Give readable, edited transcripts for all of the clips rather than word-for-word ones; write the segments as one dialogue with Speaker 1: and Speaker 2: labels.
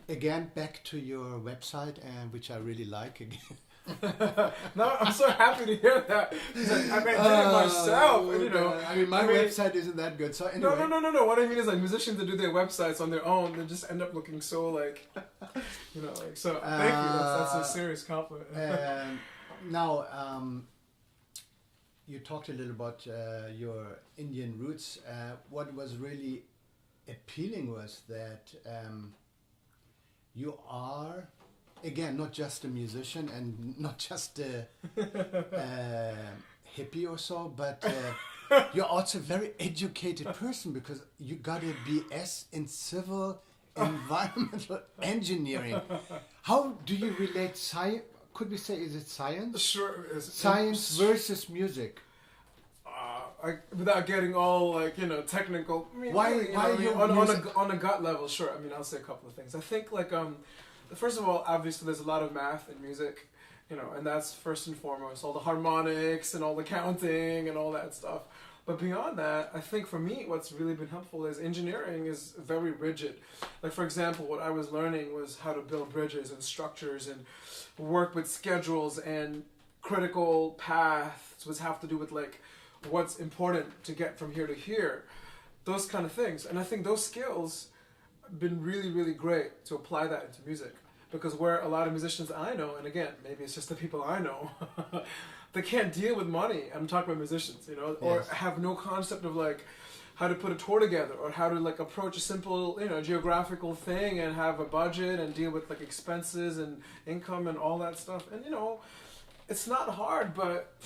Speaker 1: Again, back to your website, and which I really like. Again,
Speaker 2: No, I'm so happy to hear that. He's like, I did it myself, and, you know.
Speaker 1: I mean, my website isn't that good. So anyway,
Speaker 2: No. What I mean is, like, musicians that do their websites on their own, they just end up looking so like, you know, like. So thank you. That's a serious compliment.
Speaker 1: Now, you talked a little about your Indian roots. What was really appealing was that you are, again, not just a musician and not just a hippie or so, but you're also a very educated person because you got a BS in civil environmental engineering. How do you relate science? Could we say, is it science?
Speaker 2: Sure.
Speaker 1: Science versus music.
Speaker 2: Without getting all, like, you know, technical. I mean,
Speaker 1: Why
Speaker 2: on a gut level? Sure. I mean, I'll say a couple of things. I think, like, first of all, obviously, there's a lot of math in music, you know, and that's first and foremost. All the harmonics and all the counting and all that stuff. But beyond that, I think for me, what's really been helpful is engineering is very rigid. Like, for example, what I was learning was how to build bridges and structures and work with schedules and critical paths, which have to do with, like, what's important to get from here to here, those kind of things. And I think those skills have been really, really great to apply that into music, because where a lot of musicians I know, and again, maybe it's just the people I know, they can't deal with money. I'm talking about musicians, you know, or have no concept of, like, how to put a tour together, or how to, like, approach a simple, you know, geographical thing and have a budget and deal with, like, expenses and income and all that stuff. And, you know, it's not hard, but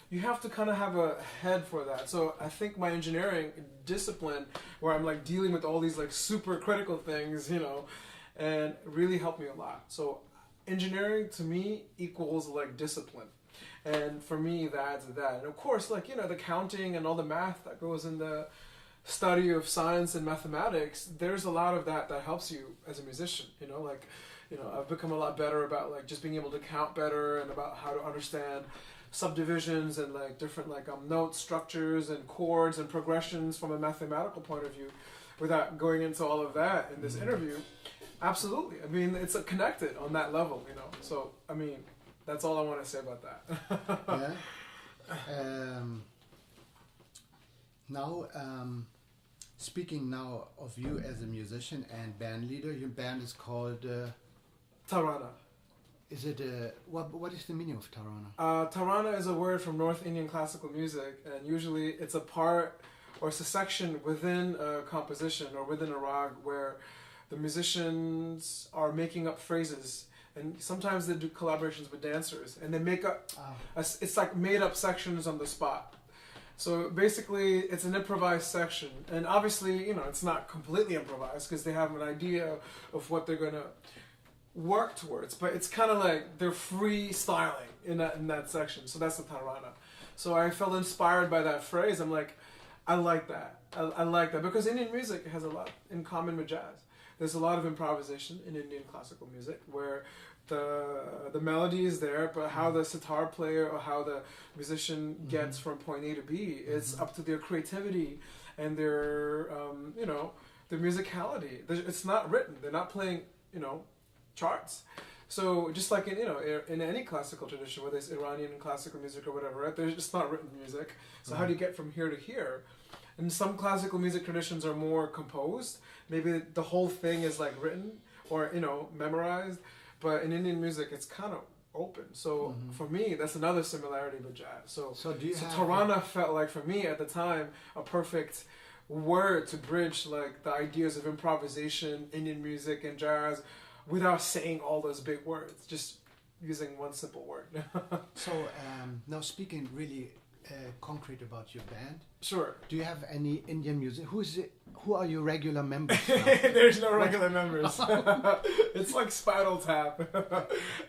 Speaker 2: you have to kind of have a head for that. So I think my engineering discipline, where I'm, like, dealing with all these, like, super critical things, you know, and really helped me a lot. So engineering to me equals, like, discipline. And for me, that's that. And of course, like, you know, the counting and all the math that goes in the study of science and mathematics, there's a lot of that helps you as a musician, you know, like, you know, I've become a lot better about, like, just being able to count better and about how to understand subdivisions and, like, different, like, note structures and chords and progressions from a mathematical point of view, without going into all of that in this interview. Absolutely. I mean, it's connected on that level, you know. So, I mean, that's all I want to say about that.
Speaker 1: Yeah. Now, speaking now of you as a musician and band leader, your band is called
Speaker 2: Terada.
Speaker 1: Is it what is the meaning of Tarana?
Speaker 2: Tarana is a word from North Indian classical music, and usually it's a part or it's a section within a composition or within a rag where the musicians are making up phrases, and sometimes they do collaborations with dancers, and they make up. It's like made up sections on the spot. So basically, it's an improvised section, and obviously, you know, it's not completely improvised because they have an idea of what they're gonna work towards, but it's kind of like they're freestyling in that section. So that's the Tarana. So I felt inspired by that phrase. I'm like, I like that. I like that because Indian music has a lot in common with jazz. There's a lot of improvisation in Indian classical music where the melody is there, but how the sitar player or how the musician gets from point A to B, it's up to their creativity and their you know, their musicality. It's not written. They're not playing, you know, charts. So just like in, you know, in any classical tradition, whether it's Iranian classical music or whatever, right? There's just not written music. So how do you get from here to here? And some classical music traditions are more composed. Maybe the whole thing is like written or, you know, memorized. But in Indian music, it's kind of open. So for me, that's another similarity with jazz. So Tarana felt like, for me at the time, a perfect word to bridge like the ideas of improvisation, Indian music and jazz, without saying all those big words, just using one simple word.
Speaker 1: So now speaking really concrete about your band.
Speaker 2: Sure.
Speaker 1: Do you have any Indian music? Who are your regular members now?
Speaker 2: There's no regular members. It's like Spinal Tap.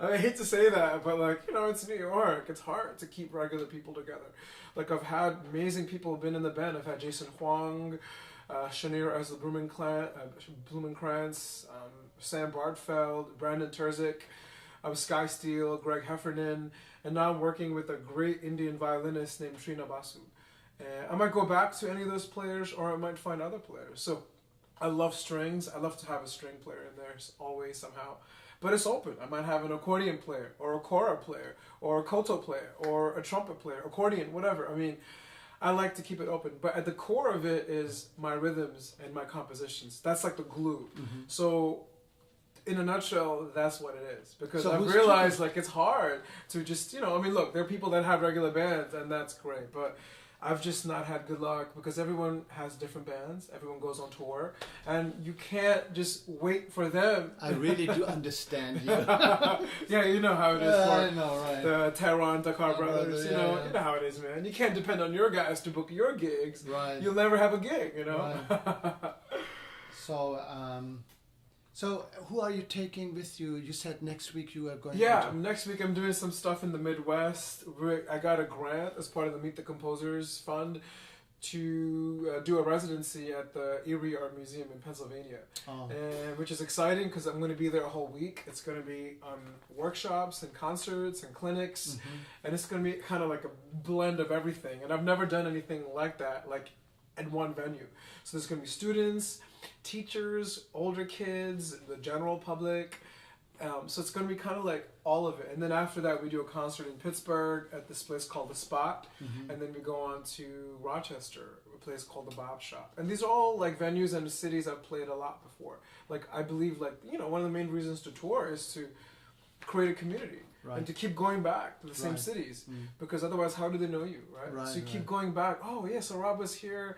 Speaker 2: I hate to say that, but like, you know, it's New York. It's hard to keep regular people together. Like I've had amazing people who've been in the band. I've had Jason Huang, Shanir as the Blumenkrantz, Sam Bardfeld, Brandon Terzic, Sky Steele, Greg Heffernan, and now I'm working with a great Indian violinist named Trina Basu. I might go back to any of those players, or I might find other players. So I love strings. I love to have a string player in there always somehow. But it's open. I might have an accordion player or a kora player or a koto player or a trumpet player, accordion, whatever. I mean, I like to keep it open. But at the core of it is my rhythms and my compositions. That's like the glue. So in a nutshell, that's what it is. Because
Speaker 1: So
Speaker 2: I've
Speaker 1: who's
Speaker 2: realized like it's hard to just, you know, I mean, look, there are people that have regular bands and that's great. But I've just not had good luck because everyone has different bands. Everyone goes on tour. And you can't just wait for them.
Speaker 1: I really do understand you.
Speaker 2: Yeah, you know how it is for
Speaker 1: I know, right.
Speaker 2: the Terada and Dakar brothers.
Speaker 1: yeah,
Speaker 2: You know,
Speaker 1: yeah.
Speaker 2: you know how it is, man. You can't depend on your guys to book your gigs.
Speaker 1: Right.
Speaker 2: You'll never have a gig, you know.
Speaker 1: So, so who are you taking with you? You said next week you are going.
Speaker 2: Yeah, next week I'm doing some stuff in the Midwest. I got a grant as part of the Meet the Composers Fund to do a residency at the Erie Art Museum in Pennsylvania, and which is exciting because I'm going to be there a whole week. It's going to be workshops and concerts and clinics, and it's going to be kind of like a blend of everything. And I've never done anything like that, like in one venue. So there's going to be students, teachers, older kids, the general public. So it's going to be kind of like all of it. And then after that, we do a concert in Pittsburgh at this place called The Spot. And then we go on to Rochester, a place called The Bob Shop. And these are all like venues and cities I've played a lot before. Like I believe like, you know, one of the main reasons to tour is to create a community.
Speaker 1: Right.
Speaker 2: And to keep going back to the same cities. Because otherwise, how do they know you, right? So you keep going back. Oh, yeah, so Rob was here.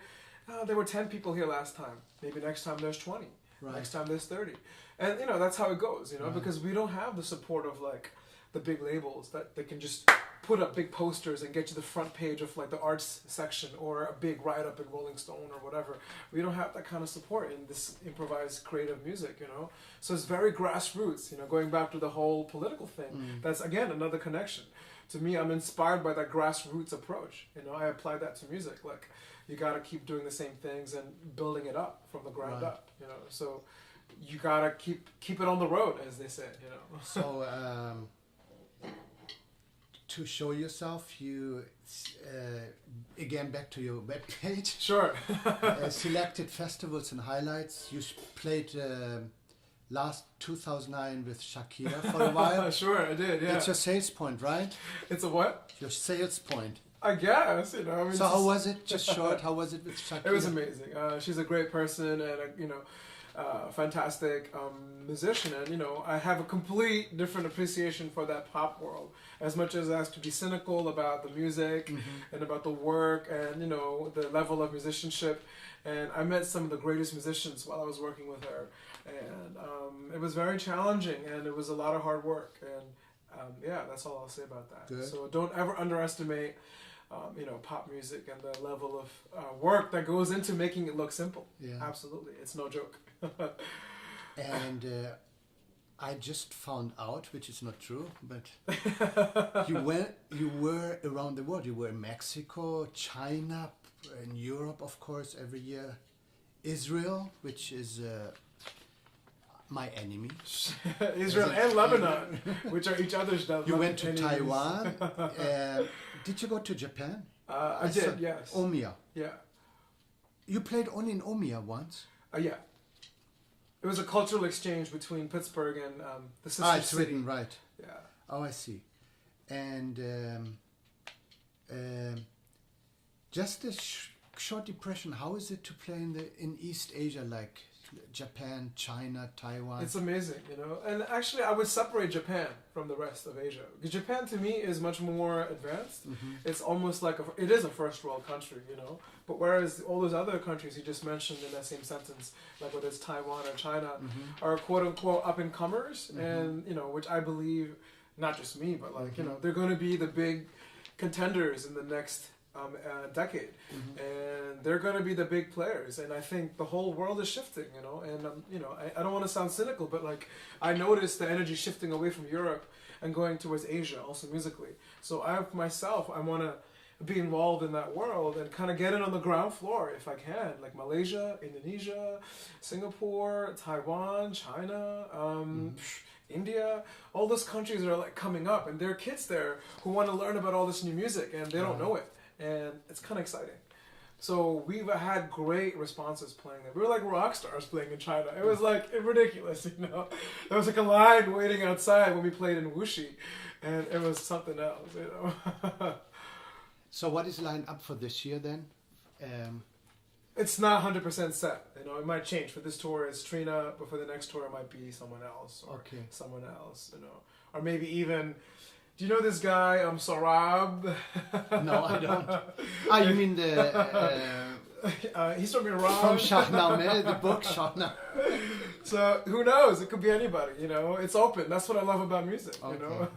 Speaker 2: There were 10 people here last time. Maybe next time there's 20.
Speaker 1: Right.
Speaker 2: Next time there's 30. And, you know, that's how it goes, you know, because we don't have the support of, like, the big labels that they can just put up big posters and get you the front page of, like, the arts section or a big write-up in Rolling Stone or whatever. We don't have that kind of support in this improvised creative music, you know. So it's very grassroots, you know, going back to the whole political thing. That's, again, another connection. To me, I'm inspired by that grassroots approach. You know, I apply that to music. Like, you got to keep doing the same things and building it up from the ground up, you know. So you got to keep it on the road, as they say, you know.
Speaker 1: So to show yourself, you again back to your webpage.
Speaker 2: Sure.
Speaker 1: Selected festivals and highlights. You played last 2009 with Shakira for a while.
Speaker 2: Sure, I did. Yeah.
Speaker 1: It's your sales point, right?
Speaker 2: It's a what?
Speaker 1: Your sales point.
Speaker 2: I guess, you know. I mean,
Speaker 1: So how was it? Just short. How was it with Chucky?
Speaker 2: It was amazing. She's a great person and you know, fantastic musician, and you know, I have a complete different appreciation for that pop world. As much as I have to be cynical about the music and about the work and you know the level of musicianship, and I met some of the greatest musicians while I was working with her, and it was very challenging and it was a lot of hard work, and yeah, that's all I'll say about that.
Speaker 1: Good.
Speaker 2: So don't ever underestimate. You know, pop music and the level of work that goes into making it look simple.
Speaker 1: Yeah.
Speaker 2: Absolutely. It's no joke.
Speaker 1: And I just found out, which is not true, but you were around the world. You were in Mexico, China, in Europe, of course, every year. Israel, which is my enemy.
Speaker 2: Israel and Lebanon, which are each other's
Speaker 1: You went to
Speaker 2: enemies.
Speaker 1: Taiwan. Did you go to Japan?
Speaker 2: I did, yes.
Speaker 1: Omiya.
Speaker 2: Yeah.
Speaker 1: You played only in Omiya once?
Speaker 2: Yeah. It was a cultural exchange between Pittsburgh and the sister
Speaker 1: it's
Speaker 2: city.
Speaker 1: written, right.
Speaker 2: Yeah.
Speaker 1: Oh, I see. And just a short impression, how is it to play in East Asia, like Japan, China, Taiwan?
Speaker 2: It's amazing, you know. And actually, I would separate Japan from the rest of Asia. Because Japan, to me, is much more advanced. It's almost like it is a first world country, you know. But whereas all those other countries you just mentioned in that same sentence, like whether it's Taiwan or China, are quote unquote up and comers, and you know, which I believe, not just me, but like you know, they're going to be the big contenders in the next decade, and they're going to be the big players. And I think the whole world is shifting, you know. And you know, I don't want to sound cynical, but like I noticed the energy shifting away from Europe and going towards Asia, also musically. So I want to be involved in that world and kind of get in on the ground floor if I can, like Malaysia, Indonesia, Singapore, Taiwan, China, India. All those countries are like coming up, and there are kids there who want to learn about all this new music and they don't know it. And it's kind of exciting. So we've had great responses playing there. We were like rock stars playing in China. It was like ridiculous, you know. There was like a line waiting outside when we played in Wuxi, and it was something else, you know.
Speaker 1: So what is lined up for this year then?
Speaker 2: It's not 100% set. You know, it might change. For this tour, it's Trina, but for the next tour, it might be someone else or someone else. You know, or maybe even. Do you know this guy, Sarab?
Speaker 1: No, I don't. Ah, you mean the...
Speaker 2: he's from Iran.
Speaker 1: From Shahnameh, the book Shahnameh.
Speaker 2: So, who knows? It could be anybody, you know? It's open. That's what I love about music, you know?